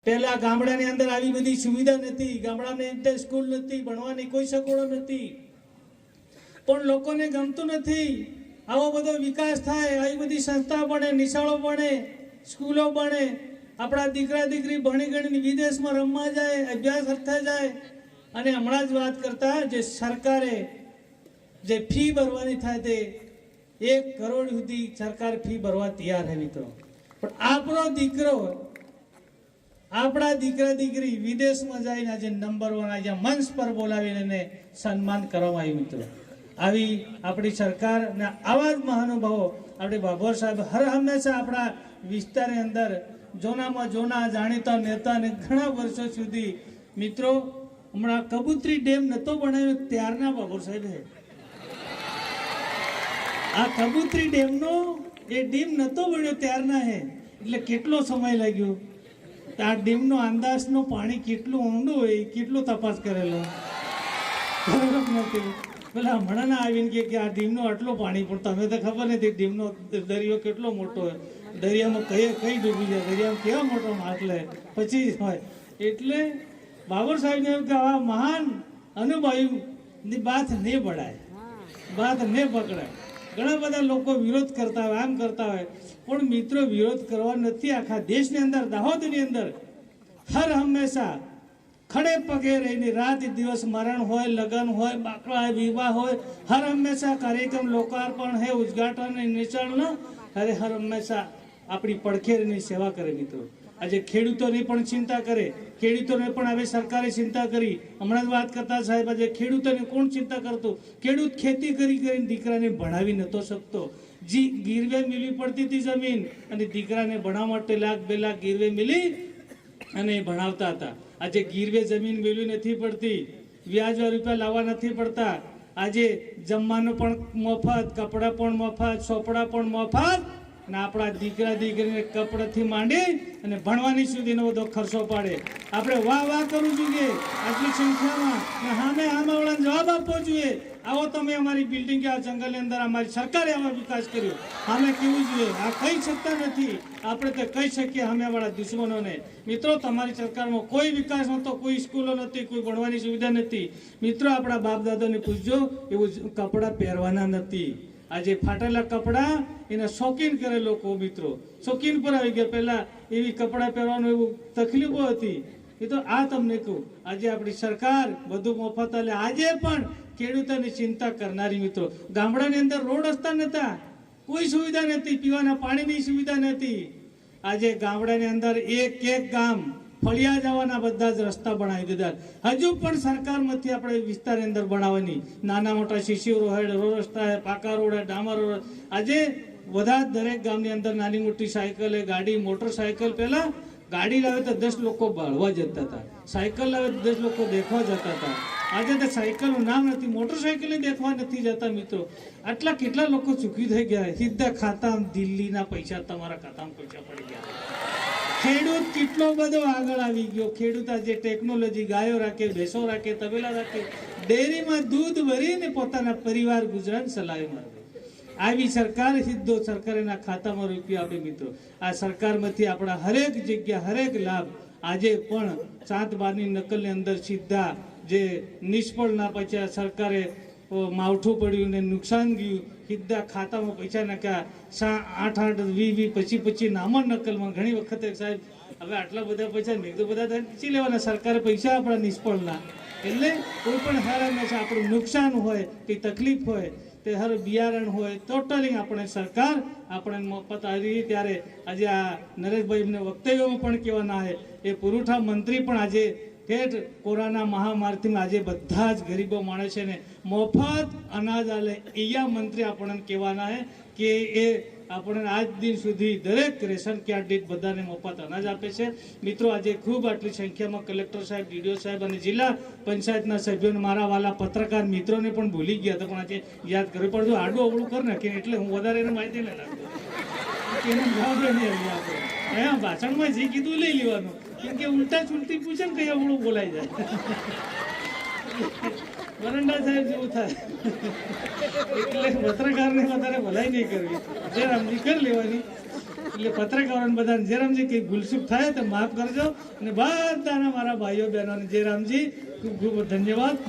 પહેલા ગામડાની અંદર આવી બધી સુવિધા નથી, ગામડાની અંદર સ્કૂલ નથી, ભણવાની કોઈ સગવડો નથી, પણ લોકોને ગમતું નથી આવો બધો વિકાસ થાય, આવી બધી સંસ્થા બને, નિશાળો બને, સ્કૂલો બને, આપણા દીકરા દીકરી ભણી ગણીને વિદેશમાં રમવા જાય, અભ્યાસ અર્થે જાય. અને હમણાં જ વાત કરતા જે સરકારે જે ફી ભરવાની થાય તે 1 કરોડ સુધી સરકાર ફી ભરવા તૈયાર છે મિત્રો. પણ આપણો દીકરો, આપણા દીકરા દીકરી વિદેશમાં જઈને આજે નંબર 1 આજે મંચ પર બોલાવીને એને સન્માન કરવામાં આવ્યું મિત્રો. આવી આપણી સરકાર અને આવા જ મહાનુભાવો આપણે બાબર સાહેબ હર હંમેશા આપણા વિસ્તારની અંદર જોનામાં જોના જાણીતા નેતા અને ઘણા વર્ષો સુધી મિત્રો. હમણાં કબૂતરી ડેમ નતો બનાવ્યો ત્યારના બાબર સાહેબ છે. આ કબૂતરી ડેમનો એ ડેમ નતો બન્યો ત્યારના હે, એટલે કેટલો સમય લાગ્યો. આ ડેમનો અંદાજનો પાણી કેટલું ઊંડું હોય કેટલું તપાસ કરેલો નથી. પેલા હમણાં આવીને કે આ ડેમનો આટલો પાણી, પણ તમે તો ખબર નથી ડેમનો દરિયો કેટલો મોટો હોય, દરિયામાં કઈ ડૂબી જાય, દરિયામાં કેવા મોટો માછ લે પછી હોય. એટલે બાબર સાહેબને એમ કે આ મહાન અનુભવીની બાત નહીં પડાય, બાત નહીં પકડાય. ઘણા બધા લોકો વિરોધ કરતા હોય, આમ કરતા હોય, પણ મિત્રો વિરોધ કરવા નથી. આખા દેશની અંદર, દાહોદની અંદર હર હંમેશા ખડે પગે રહીને રાત દિવસ મરણ હોય, લગ્ન હોય, બાકડા વિવાહ હોય, હર હંમેશા કાર્યક્રમ લોકાર્પણ હે, ઉદ્ઘાટન નિશાળ અરે હર હંમેશા આપણી પડખેરની સેવા કરે મિત્રો. આજે ખેડૂતોની પણ ચિંતા કરે, ખેડૂતોને પણ હવે સરકારે ચિંતા કરી. હમણાં જ વાત કરતા સાહેબ, આજે ખેડૂતોને કોણ ચિંતા કરતું? ખેડૂત ખેતી કરીને દીકરાને ભણાવી નતો શકતો. ગીરવે મિલવી પડતી હતી જમીન, અને દીકરાને ભણાવવા માટે 1 લાખ 2 લાખ ગીરવે મિલી અને ભણાવતા હતા. આજે ગીરવે જમીન મિલવી નથી પડતી, વ્યાજવા રૂપિયા લાવવા નથી પડતા. આજે જમવાનું પણ મફત, કપડાં પણ મફત, ચોપડા પણ મફત, અને આપણા દીકરા દીકરીને કપડાથી માંડી અને ભણવાની સુધીનો બધો ખર્ચો પાડે. આપણે વાહ વાહ કરવું જોઈએ આટલી સંખ્યામાં, સામે વાળાને જવાબ આપવો જોઈએ. આવો તમે અમારી બિલ્ડિંગ આ જંગલની અંદર અમારી સરકારે આમાં વિકાસ કર્યો, સામે કેવું જોઈએ. આ કહી શકતા નથી, આપણે તો કહી શકીએ સામેવાળા દુશ્મનોને. મિત્રો તમારી સરકારમાં કોઈ વિકાસ નહોતો, કોઈ સ્કૂલો નથી, કોઈ ભણવાની સુવિધા નથી. મિત્રો આપણા બાપ દાદાને પૂછજો, એવું કપડાં પહેરવાના નથી. આજે ફાટેલા કપડાં એના શોખીન કરે લોકો મિત્રો, શોખીન પર આવી ગયા. પહેલા એવી કપડાં પહેરવાનું એવું તકલીફો હતી. એ તો આ તમને કહું, આજે આપણી સરકાર બધું મફત આલે. આજે પણ ખેડૂતોની ચિંતા કરનારી મિત્રો. ગામડાની અંદર રોડ રસ્તા નહોતા, કોઈ સુવિધા નથી, પીવાના પાણીની સુવિધા નથી. આજે ગામડાની અંદર એક ગામ ફળિયા જવાના બધા જ રસ્તા બનાવી દીધા. હજુ પણ સરકારમાંથી આપણે વિસ્તારની અંદર બનાવવાની નાના મોટા શિશુ રોડ રસ્તા, પાકા રોડ, ડામર રોડ. આજે બધા દરેક ગામની અંદર નાની મોટી સાયકલ, ગાડી, મોટરસાયકલ. પહેલા ગાડી લાવે તો 10 લોકો બાળવા જતા હતા, સાયકલ લાવે તો 10 લોકો દેખવા જતા હતા. આજે તો સાયકલનું નામ નથી, મોટરસાયકલ દેખવા નથી જતા મિત્રો. આટલા કેટલા લોકો ચૂકી થઈ ગયા, સીધા ખાતામાં દિલ્હીના પૈસા તમારા ખાતામાં પૈસા પડી ગયા. ખેડૂત કેટલો બધો આગળ આવી ગયો. ખેડૂત આજે ટેકનોલોજી, ગાયો રાખે, ભેંસો રાખે, તબેલા રાખે, ડેરીમાં દૂધ ભરીને પોતાના પરિવાર ગુજરાન ચલાવી મારે. આવી સરકાર સીધો સરકારના ખાતામાં રૂપિયા આપે મિત્રો. આ સરકારમાંથી આપણા હરેક જગ્યા, હરેક લાભ આજે પણ 7/12ની નકલની અંદર સીધા જે નિષ્ફળ ના પહોંચ્યા, સરકારે માવઠું પડ્યું ને નુકસાન ગયું, સીધા ખાતામાં પૈસા નાખ્યા. 8 20 નામર નકલમાં ઘણી વખતે સાહેબ હવે આટલા બધા પૈસા મેં તો બધા ખીચી લેવાના. સરકારે પૈસા આપણા નિષ્ફળના, એટલે કોઈ પણ હર હંમેશા આપણું નુકસાન હોય, કંઈ તકલીફ હોય, તે હર બિયારણ હોય, ટોટલી આપણે સરકાર આપણે મફત આવી. ત્યારે આજે આ નરેશભાઈને વક્તવ્યોમાં પણ કહેવાના છે, એ પુરવઠા મંત્રી પણ આજે ઠેઠ કોરોના મહામારીથી આજે બધા જ ગરીબો માણસોને મફત અનાજ આલે એયા મંત્રી આપણને કહેવાના છે કે એ આપણને આજ દિન સુધી દરેક રેશન કાર્ડ દીઠ બધાને મફત અનાજ આપે છે મિત્રો. આજે ખૂબ આટલી સંખ્યામાં કલેક્ટર સાહેબ, ડીડીઓ સાહેબ અને જિલ્લા પંચાયતના સભ્યોને, મારા વાલા પત્રકાર મિત્રોને પણ ભૂલી ગયા હતા, પણ આજે યાદ કરવું પડતું. આડું અવળું કર નાખીને એટલે હું વધારે એને માહિતી નહીં લાગતો, એનો જવાબ નહીં આવી આપણે. અહીંયા ભાષણમાં જે કીધું લઈ લેવાનું, કેમ કે ઉલટા ચૂલટી પૂછે ને કઈ અવળું બોલાઈ જાય. વરંડા સાહેબ જેવું થાય, એટલે પત્રકારને વધારે ભલાઈ નહીં કરવી, જે આમની કરી લેવાની. એટલે પત્રકારોને બધાને જયરામજી કંઈક ભૂલચૂક થાય તો માફ કરજો અને બધાના મારા ભાઈઓ બહેનોને જયરામજી ખૂબ ખૂબ ધન્યવાદ.